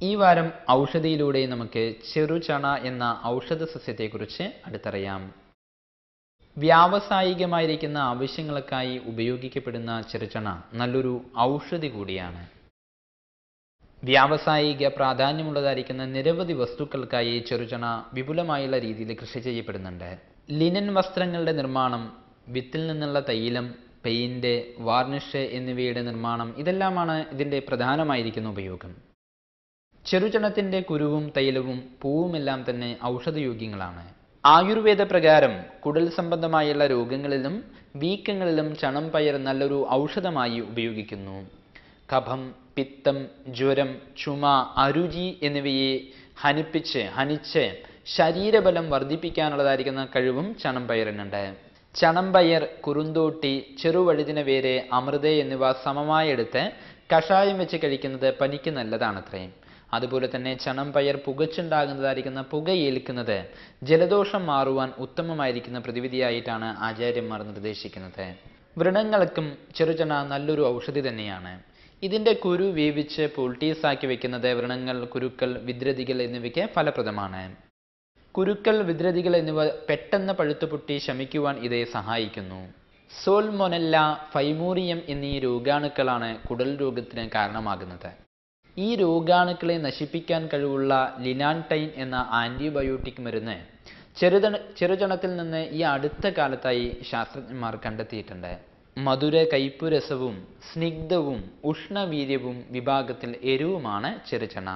ഈ വാരം ഔഷധിയിലൂടെ നമുക്ക് ചെറുചണ എന്ന ഔഷധ സസ്യത്തെക്കുറിച്ച് അടുത്തറിയാം. വ്യാവസായികമായിരിക്കുന്ന ആവശ്യങ്ങൾക്കായി ഉപയോഗിക്കപ്പെടുന്ന ചെറുചണ നല്ലൊരു ഔഷധി കൂടിയാണ്. വ്യാവസായിക പ്രാധാന്യമുള്ളതായിരിക്കുന്ന നിരവധി വസ്തുക്കൾക്കായി ചെറുചണ വിപുലമായുള്ള രീതിയിൽ കൃഷി ചെയ്യപ്പെടുന്നുണ്ട്. ലിനൻ വസ്ത്രങ്ങളുടെ നിർമ്മാണം, വിത്തിൽ നിന്നുള്ള തൈലം, പെയിന്റ്, വാർണിഷ് എന്നിവയുടെ നിർമ്മാണം ഇതെല്ലാമാണ് ഇതിൻ്റെ പ്രധാനമായിരിക്കുന്ന ഉപയോഗം. ചെറുചണത്തിൻ്റെ കുരുവും തൈലവും പൂവുമെല്ലാം തന്നെ ഔഷധയോഗ്യങ്ങളാണ്. ആയുർവേദ പ്രകാരം കുടൽ സംബന്ധമായുള്ള രോഗങ്ങളിലും വീക്കങ്ങളിലും ചണം പയർ നല്ലൊരു ഔഷധമായി ഉപയോഗിക്കുന്നു. കഫം, പിത്തം, ജ്വരം, ചുമ, അരുചി എന്നിവയെ ഹനിച്ച് ശരീരബലം വർദ്ധിപ്പിക്കാനുള്ളതായിരിക്കുന്ന കഴിവും ചണം പയറിനുണ്ട്. ചണം പയർ, കുറുന്തോട്ടി, ചെറുവഴുതിന വേര്, അമൃത എന്നിവ സമമായി എടുത്ത് കഷായം വെച്ച് കഴിക്കുന്നത് പനിക്ക് നല്ലതാണത്രേ. അതുപോലെ തന്നെ ചണം പയർ പുകച്ചുണ്ടാകുന്നതായിരിക്കുന്ന പുകയേൽക്കുന്നത് ജലദോഷം മാറുവാൻ ഉത്തമമായിരിക്കുന്ന പ്രതിവിധിയായിട്ടാണ് ആചാര്യന്മാർ നിർദ്ദേശിക്കുന്നത്. വ്രണങ്ങൾക്കും ചെറുചണ നല്ലൊരു ഔഷധി തന്നെയാണ്. ഇതിൻ്റെ കുരു വേവിച്ച് പോൾട്ടീസാക്കി വെക്കുന്നത് വ്രണങ്ങൾ, കുരുക്കൾ, വിദ്രതികൾ എന്നിവയ്ക്ക് ഫലപ്രദമാണ്. കുരുക്കൾ, വിദ്രതികൾ എന്നിവ പെട്ടെന്ന് പഴുത്തുപൊട്ടി ശമിക്കുവാൻ ഇത് സഹായിക്കുന്നു. സോൾമൊനെല്ല, ഫൈമോറിയം എന്നീ രോഗാണുക്കളാണ് കുടൽ രോഗത്തിന് കാരണമാകുന്നത്. ഈ രോഗാണുക്കളെ നശിപ്പിക്കാൻ കഴിവുള്ള ലിനാൻടൈൻ എന്ന ആൻറ്റിബയോട്ടിക് മരുന്ന് ചെറുചണത്തിൽ നിന്ന് ഈ അടുത്ത കാലത്തായി ശാസ്ത്രജ്ഞന്മാർ കണ്ടെത്തിയിട്ടുണ്ട്. മധുര കയ്പുരസവും സ്നിഗ്ധവും ഉഷ്ണവീര്യവും വിഭാഗത്തിൽ എരിവുമാണ് ചെറുചണ.